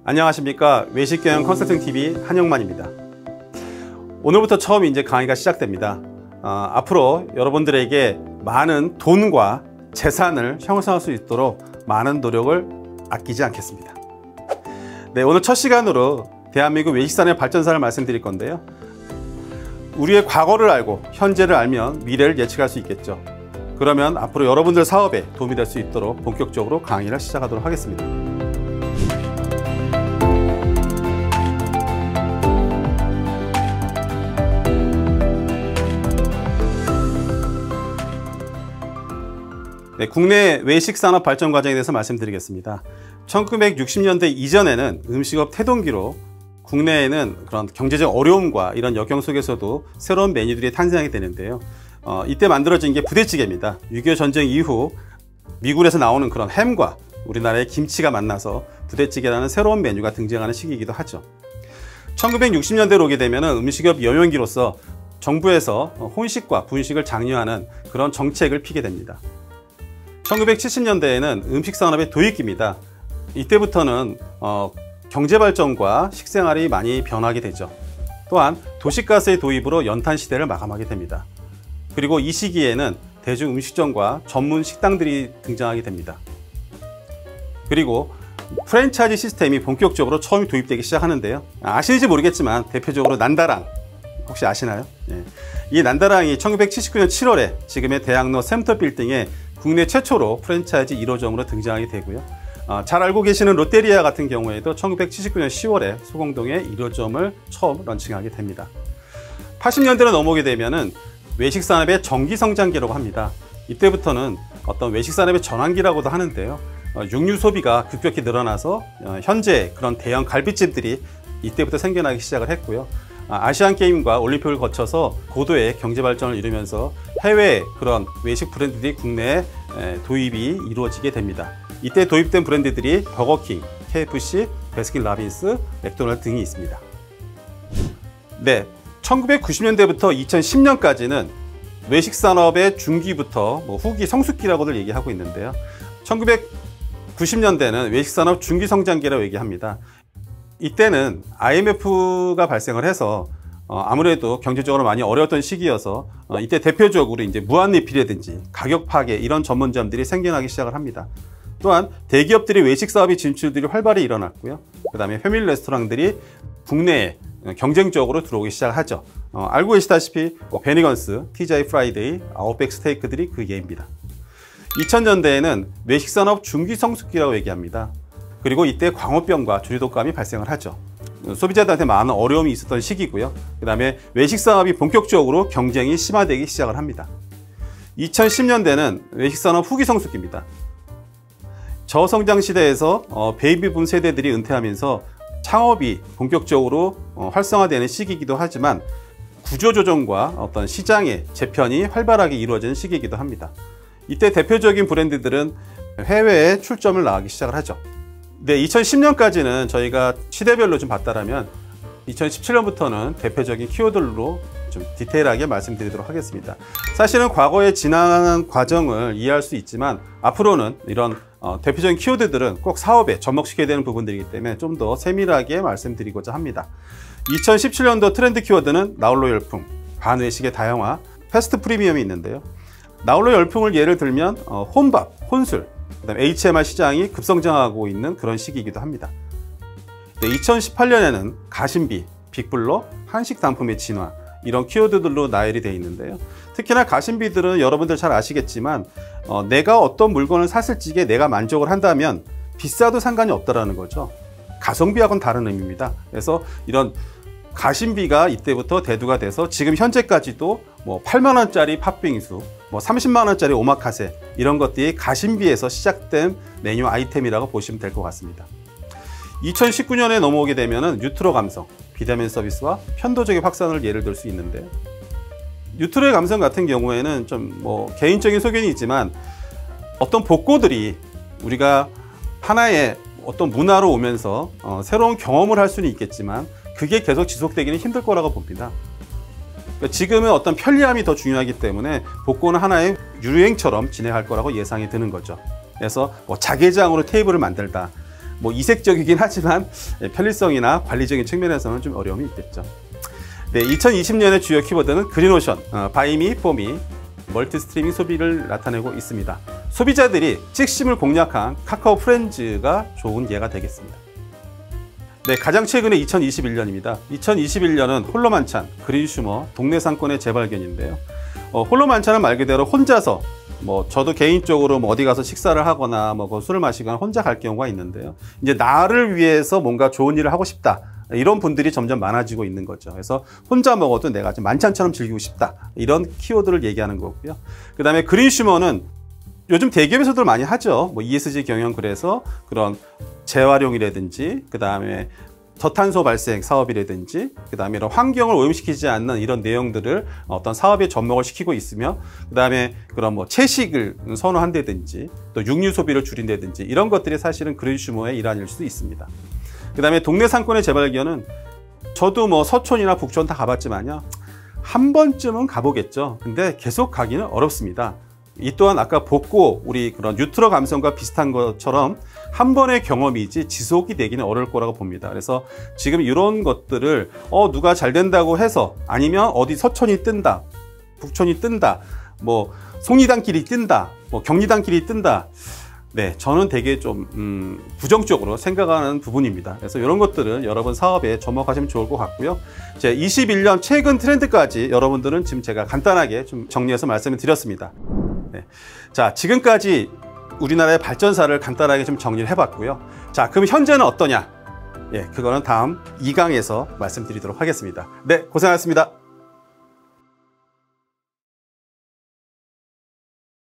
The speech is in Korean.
안녕하십니까. 외식경영 컨설팅TV 한영만입니다. 오늘부터 처음 이제 강의가 시작됩니다. 앞으로 여러분들에게 많은 돈과 재산을 형성할 수 있도록 많은 노력을 아끼지 않겠습니다. 네, 오늘 첫 시간으로 대한민국 외식산업의 발전사를 말씀드릴 건데요. 우리의 과거를 알고 현재를 알면 미래를 예측할 수 있겠죠. 그러면 앞으로 여러분들 사업에 도움이 될 수 있도록 본격적으로 강의를 시작하도록 하겠습니다. 네, 국내 외식산업 발전 과정에 대해서 말씀드리겠습니다. 1960년대 이전에는 음식업 태동기로 국내에는 그런 경제적 어려움과 이런 역경 속에서도 새로운 메뉴들이 탄생하게 되는데요. 이때 만들어진 게 부대찌개입니다. 6.25 전쟁 이후 미국에서 나오는 그런 햄과 우리나라의 김치가 만나서 부대찌개라는 새로운 메뉴가 등장하는 시기이기도 하죠. 1960년대로 오게 되면 음식업 영연기로서 정부에서 혼식과 분식을 장려하는 그런 정책을 피게 됩니다. 1970년대에는 음식산업의 도입기입니다. 이때부터는 경제발전과 식생활이 많이 변하게 되죠. 또한 도시가스의 도입으로 연탄시대를 마감하게 됩니다. 그리고 이 시기에는 대중음식점과 전문 식당들이 등장하게 됩니다. 그리고 프랜차이즈 시스템이 본격적으로 처음 도입되기 시작하는데요. 아시는지 모르겠지만 대표적으로 난다랑 혹시 아시나요? 예. 이 난다랑이 1979년 7월에 지금의 대학로 샘터 빌딩에 국내 최초로 프랜차이즈 1호점으로 등장하게 되고요. 잘 알고 계시는 롯데리아 같은 경우에도 1979년 10월에 소공동에 1호점을 처음 런칭하게 됩니다. 80년대로 넘어오게 되면은 외식산업의 정기성장기라고 합니다. 이때부터는 어떤 외식산업의 전환기라고도 하는데요. 육류 소비가 급격히 늘어나서 현재 그런 대형 갈비집들이 이때부터 생겨나기 시작을 했고요. 아시안게임과 올림픽을 거쳐서 고도의 경제발전을 이루면서 해외 그런 외식 브랜드들이 국내에 도입이 이루어지게 됩니다. 이때 도입된 브랜드들이 버거킹, KFC, 배스킨라빈스, 맥도날드 등이 있습니다. 네, 1990년대부터 2010년까지는 외식산업의 중기부터 후기 성숙기라고들 얘기하고 있는데요. 1990년대는 외식산업 중기성장기라고 얘기합니다. 이때는 IMF가 발생을 해서 아무래도 경제적으로 많이 어려웠던 시기여서 이때 대표적으로 이제 무한리필이라든지 가격 파괴 이런 전문점들이 생겨나기 시작을 합니다. 또한 대기업들이 외식 사업의 진출들이 활발히 일어났고요. 그 다음에 패밀리 레스토랑들이 국내에 경쟁적으로 들어오기 시작하죠. 알고 계시다시피 베니건스, TGI 프라이데이, 아웃백 스테이크들이 그 예입니다. 2000년대에는 외식산업 중기성숙기라고 얘기합니다. 그리고 이때 광우병과 주류독감이 발생을 하죠. 소비자들한테 많은 어려움이 있었던 시기고요. 그 다음에 외식산업이 본격적으로 경쟁이 심화되기 시작을 합니다. 2010년대는 외식산업 후기 성숙기입니다. 저성장 시대에서 베이비붐 세대들이 은퇴하면서 창업이 본격적으로 활성화되는 시기이기도 하지만 구조조정과 어떤 시장의 재편이 활발하게 이루어지는 시기이기도 합니다. 이때 대표적인 브랜드들은 해외에 출점을 나가기 시작을 하죠. 네, 2010년까지는 저희가 시대별로 좀 봤다면 2017년부터는 대표적인 키워드로 좀 디테일하게 말씀드리도록 하겠습니다. 사실은 과거에 지난 과정을 이해할 수 있지만 앞으로는 이런 대표적인 키워드들은 꼭 사업에 접목시켜야 되는 부분들이기 때문에 좀 더 세밀하게 말씀드리고자 합니다. 2017년도 트렌드 키워드는 나홀로 열풍, 반외식의 다양화, 패스트 프리미엄이 있는데요. 나홀로 열풍을 예를 들면 혼밥, 혼술, 그다음에 HMR 시장이 급성장하고 있는 그런 시기이기도 합니다. 네, 2018년에는 가심비, 빅블러, 한식 단품의 진화 이런 키워드들로 나열이 되어 있는데요. 특히나 가심비들은 여러분들 잘 아시겠지만 내가 어떤 물건을 샀을 적에 내가 만족을 한다면 비싸도 상관이 없다라는 거죠. 가성비하고는 다른 의미입니다. 그래서 이런 가심비가 이때부터 대두가 돼서 지금 현재까지도 8만 원짜리 팥빙수, 30만 원짜리 오마카세 이런 것들이 가심비에서 시작된 메뉴 아이템이라고 보시면 될 것 같습니다. 2019년에 넘어오게 되면 뉴트로 감성, 비대면 서비스와 편도적인 확산을 예를 들 수 있는데 뉴트로의 감성 같은 경우에는 좀 개인적인 소견이 있지만 어떤 복고들이 우리가 하나의 어떤 문화로 오면서 새로운 경험을 할 수는 있겠지만 그게 계속 지속되기는 힘들 거라고 봅니다. 지금은 어떤 편리함이 더 중요하기 때문에 복고는 하나의 유행처럼 진행할 거라고 예상이 드는 거죠. 그래서 자개장으로 테이블을 만들다, 뭐 이색적이긴 하지만 편리성이나 관리적인 측면에서는 좀 어려움이 있겠죠. 네, 2020년의 주요 키워드는 그린오션, 바이미, 포미, 멀티 스트리밍 소비를 나타내고 있습니다. 소비자들이 찍심을 공략한 카카오 프렌즈가 좋은 예가 되겠습니다. 네, 가장 최근에 2021년입니다. 2021년은 홀로만찬, 그린슈머, 동네 상권의 재발견인데요. 홀로만찬은 말 그대로 혼자서 저도 개인적으로 어디 가서 식사를 하거나 술을 마시거나 혼자 갈 경우가 있는데요. 이제 나를 위해서 뭔가 좋은 일을 하고 싶다. 이런 분들이 점점 많아지고 있는 거죠. 그래서 혼자 먹어도 내가 좀 만찬처럼 즐기고 싶다. 이런 키워드를 얘기하는 거고요. 그 다음에 그린슈머는 요즘 대기업에서도 많이 하죠. ESG 경영, 그래서 그런 재활용이라든지, 그 다음에 저탄소 발생 사업이라든지, 그 다음에 이런 환경을 오염시키지 않는 이런 내용들을 어떤 사업에 접목을 시키고 있으며, 그 다음에 그런 채식을 선호한다든지, 또 육류 소비를 줄인다든지, 이런 것들이 사실은 그린슈머의 일환일 수도 있습니다. 그 다음에 동네 상권의 재발견은 저도 서촌이나 북촌 다 가봤지만요, 한 번쯤은 가보겠죠. 근데 계속 가기는 어렵습니다. 이 또한 아까 복고, 우리 그런 뉴트러 감성과 비슷한 것처럼 한 번의 경험이지 지속이 되기는 어려울 거라고 봅니다. 그래서 지금 이런 것들을 누가 잘 된다고 해서, 아니면 어디 서촌이 뜬다, 북촌이 뜬다, 송리단길이 뜬다, 경리단길이 뜬다. 네, 저는 되게 좀 부정적으로 생각하는 부분입니다. 그래서 이런 것들은 여러분 사업에 접목하시면 좋을 것 같고요. 제 21년 최근 트렌드까지 여러분들은 지금 제가 간단하게 좀 정리해서 말씀을 드렸습니다. 네. 자, 지금까지 우리나라의 발전사를 간단하게 좀 정리를 해봤고요. 자, 그럼 현재는 어떠냐? 예, 그거는 다음 2강에서 말씀드리도록 하겠습니다. 네, 고생하셨습니다.